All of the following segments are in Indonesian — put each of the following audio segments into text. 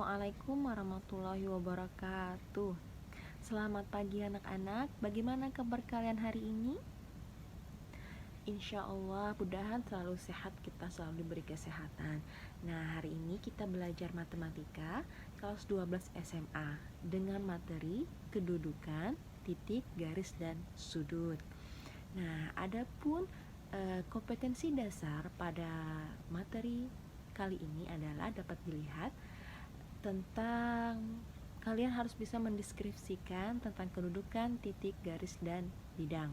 Assalamualaikum warahmatullahi wabarakatuh. Selamat pagi anak-anak. Bagaimana kabar kalian hari ini? Insya Allah mudah-mudahan selalu sehat, kita selalu diberi kesehatan. Nah, hari ini kita belajar matematika kelas 12 SMA dengan materi kedudukan, titik, garis, dan sudut. Nah, adapun kompetensi dasar pada materi kali ini adalah dapat dilihat tentang kalian harus bisa mendeskripsikan tentang kedudukan, titik, garis, dan bidang.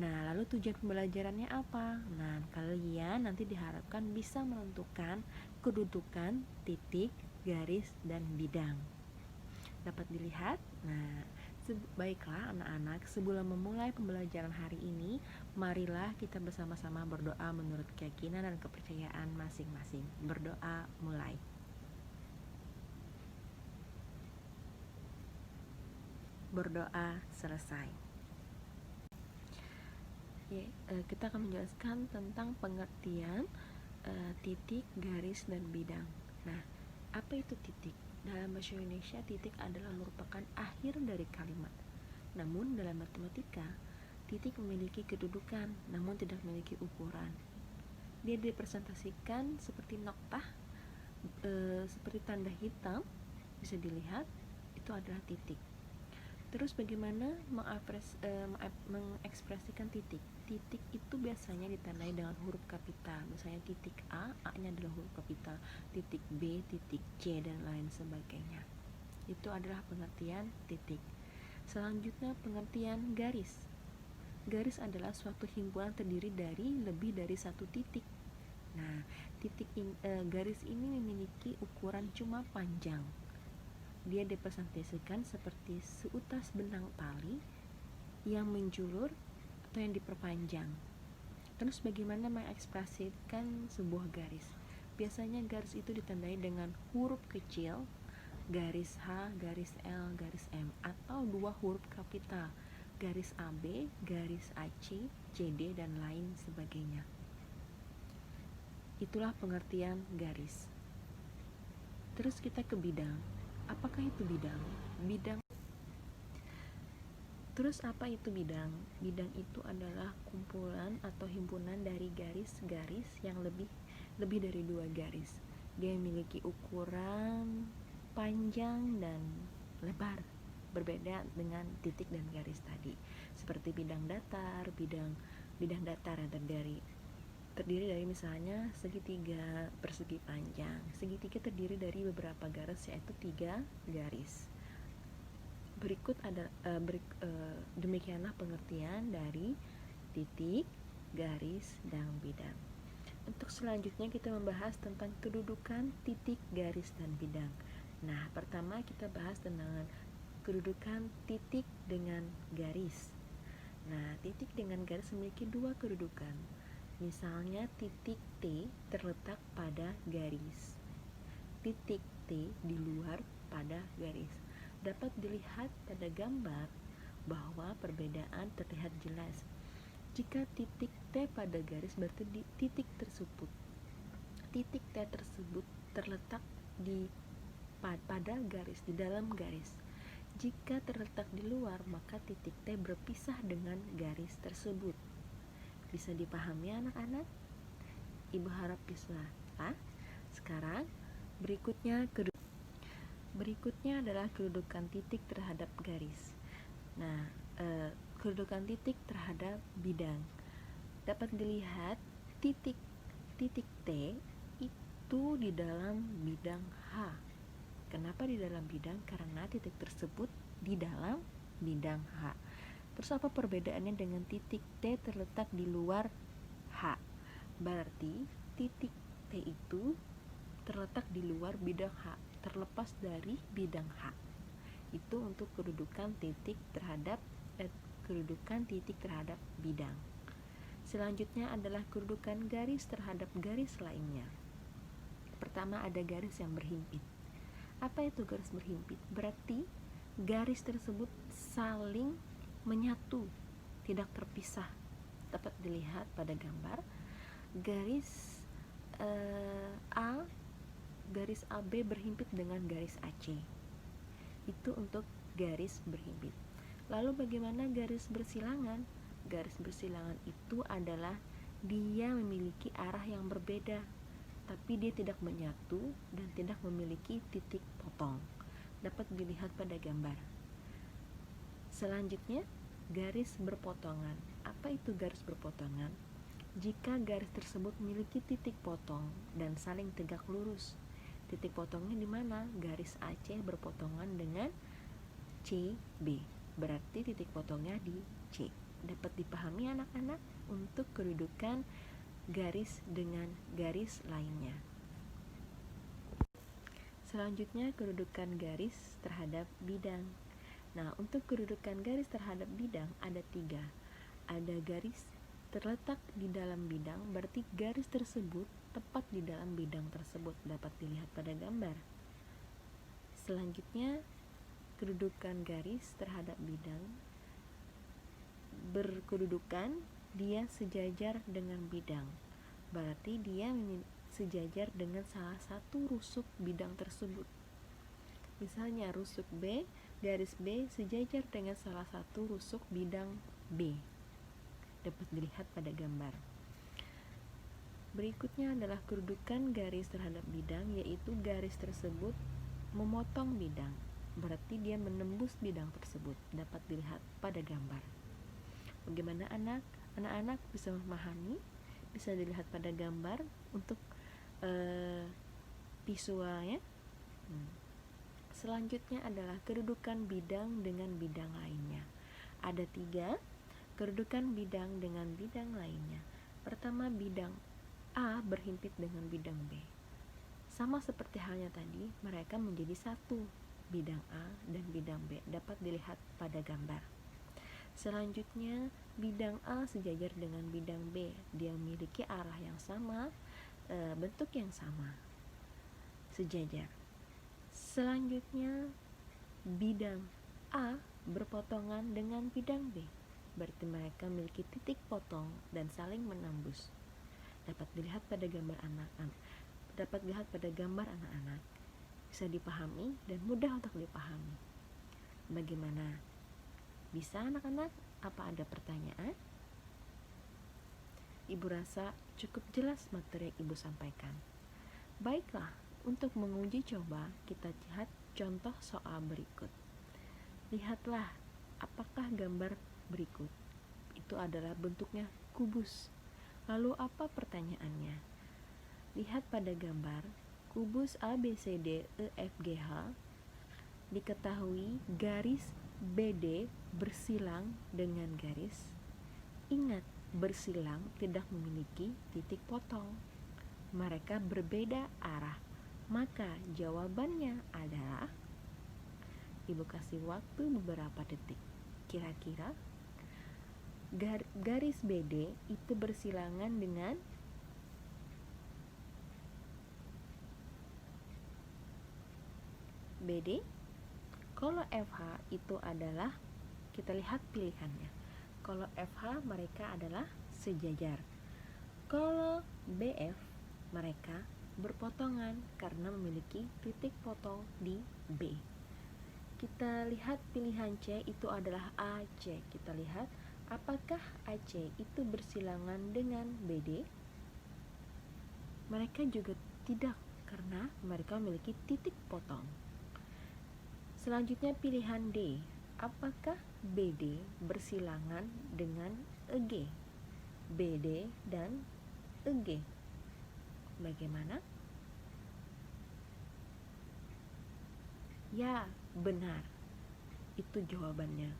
Nah, lalu tujuan pembelajarannya apa? Nah, kalian nanti diharapkan bisa menentukan kedudukan, titik, garis, dan bidang. Dapat dilihat? Nah, baiklah anak-anak, sebelum memulai pembelajaran hari ini, marilah kita bersama-sama berdoa menurut keyakinan dan kepercayaan masing-masing. Berdoa mulai. Berdoa selesai. Kita akan menjelaskan tentang pengertian titik, garis, dan bidang. Nah, apa itu titik? Dalam bahasa Indonesia, titik adalah merupakan akhir dari kalimat. Namun dalam matematika, titik memiliki kedudukan, namun tidak memiliki ukuran. Dia dipresentasikan seperti noktah, seperti tanda hitam, bisa dilihat itu adalah titik. Terus bagaimana mengekspresikan titik? Titik itu biasanya ditandai dengan huruf kapital. Misalnya titik A, A-nya adalah huruf kapital. Titik B, titik C, dan lain sebagainya. Itu adalah pengertian titik. Selanjutnya pengertian garis. Garis adalah suatu himpunan terdiri dari lebih dari satu titik. Nah, garis ini memiliki ukuran cuma panjang. Dia dipresentasikan seperti seutas benang tali yang menjulur atau yang diperpanjang. Terus bagaimana mengekspresikan sebuah garis? Biasanya garis itu ditandai dengan huruf kecil, garis H, garis L, garis M, atau dua huruf kapital, garis AB, garis AC, CD, dan lain sebagainya. Itulah pengertian garis. Terus kita ke bidang. Apakah itu bidang? Terus apa itu bidang? Bidang itu adalah kumpulan atau himpunan dari garis-garis yang lebih dari dua garis. Dia memiliki ukuran panjang dan lebar, berbeda dengan titik dan garis tadi. Seperti bidang datar, bidang datar yang terdiri dari misalnya segitiga persegi panjang. Segitiga terdiri dari beberapa garis, yaitu 3 garis. Berikut demikianlah pengertian dari titik, garis, dan bidang. Untuk selanjutnya kita membahas tentang kedudukan titik, garis, dan bidang. Nah, pertama kita bahas tentang kedudukan titik dengan garis. Nah, titik dengan garis memiliki dua kedudukan. Misalnya titik T terletak pada garis, titik T di luar pada garis. Dapat dilihat pada gambar bahwa perbedaan terlihat jelas. Jika titik T pada garis, berarti di titik tersebut terletak pada garis, di dalam garis. Jika terletak di luar, maka titik T berpisah dengan garis tersebut. Bisa dipahami anak-anak? Ibu harap bisa. Sekarang berikutnya adalah kedudukan titik terhadap garis. Nah, kedudukan titik terhadap bidang. Dapat dilihat titik T itu di dalam bidang H. Kenapa di dalam bidang? Karena titik tersebut di dalam bidang H. Terus apa perbedaannya dengan titik T terletak di luar H? Berarti titik T itu terletak di luar bidang H, terlepas dari bidang H. Itu untuk kedudukan titik terhadap bidang. Selanjutnya adalah kedudukan garis terhadap garis lainnya. Pertama ada garis yang berhimpit. Apa itu garis berhimpit? Berarti garis tersebut saling menyatu, tidak terpisah. Dapat dilihat pada gambar garis A garis AB berhimpit dengan garis AC. Itu untuk garis berhimpit. Lalu bagaimana garis bersilangan? Garis bersilangan itu adalah dia memiliki arah yang berbeda, tapi dia tidak menyatu dan tidak memiliki titik potong. Dapat dilihat pada gambar. Selanjutnya, garis berpotongan. Apa itu garis berpotongan? Jika garis tersebut memiliki titik potong dan saling tegak lurus. Titik potongnya di mana? Garis AC berpotongan dengan CB. Berarti titik potongnya di C. Dapat dipahami anak-anak untuk kedudukan garis dengan garis lainnya. Selanjutnya, kedudukan garis terhadap bidang. Nah, untuk kedudukan garis terhadap bidang ada 3. Ada garis terletak di dalam bidang, berarti garis tersebut tepat di dalam bidang tersebut, dapat dilihat pada gambar. Selanjutnya, kedudukan garis terhadap bidang berkedudukan dia sejajar dengan bidang, berarti dia sejajar dengan salah satu rusuk bidang tersebut. Misalnya rusuk B, garis B sejajar dengan salah satu rusuk bidang B, dapat dilihat pada gambar. Berikutnya adalah kedudukan garis terhadap bidang, yaitu garis tersebut memotong bidang, berarti dia menembus bidang tersebut, dapat dilihat pada gambar. Bagaimana anak-anak bisa memahami? Bisa dilihat pada gambar untuk visualnya. Selanjutnya adalah kedudukan bidang dengan bidang lainnya. Ada 3 kedudukan bidang dengan bidang lainnya. Pertama, bidang A berhimpit dengan bidang B. Sama seperti halnya tadi, mereka menjadi satu, bidang A dan bidang B, dapat dilihat pada gambar. Selanjutnya, bidang A sejajar dengan bidang B. Dia memiliki arah yang sama, bentuk yang sama, sejajar. Selanjutnya, bidang A berpotongan dengan bidang B, berarti mereka memiliki titik potong dan saling menembus. Dapat dilihat pada gambar anak-anak. Bisa dipahami dan mudah untuk dipahami. Bagaimana? Bisa anak-anak? Apa ada pertanyaan? Ibu rasa cukup jelas materi yang Ibu sampaikan. Baiklah, untuk menguji coba kita lihat contoh soal berikut. Lihatlah apakah gambar berikut itu adalah bentuknya kubus. Lalu apa pertanyaannya? Lihat pada gambar kubus ABCD EFGH. Diketahui garis BD bersilang dengan garis. Ingat, bersilang tidak memiliki titik potong. Mereka berbeda arah. Maka jawabannya adalah, Ibu kasih waktu beberapa detik. Kira-kira garis BD itu bersilangan dengan BD. Kalau FH itu adalah, kita lihat pilihannya. Kalau FH mereka adalah sejajar. Kalau BF mereka berpotongan karena memiliki titik potong di B. Kita lihat pilihan C itu adalah AC. Kita lihat apakah AC itu bersilangan dengan BD? Mereka juga tidak, karena mereka memiliki titik potong. Selanjutnya pilihan D. Apakah BD bersilangan dengan EG? BD dan EG. Bagaimana? Ya, benar. Itu jawabannya.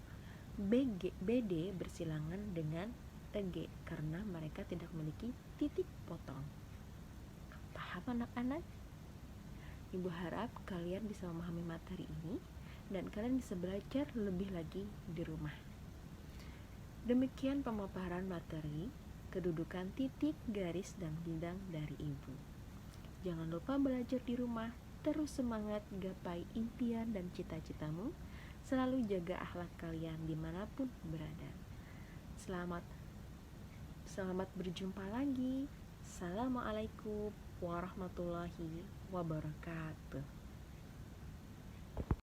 BD bersilangan dengan EG karena mereka tidak memiliki titik potong. Paham anak-anak? Ibu harap kalian bisa memahami materi ini dan kalian bisa belajar lebih lagi di rumah. Demikian pemaparan materi kedudukan titik, garis, dan bidang dari Ibu. Jangan lupa belajar di rumah, terus semangat gapai impian dan cita-citamu, selalu jaga akhlak kalian dimanapun berada. Selamat berjumpa lagi. Assalamualaikum warahmatullahi wabarakatuh.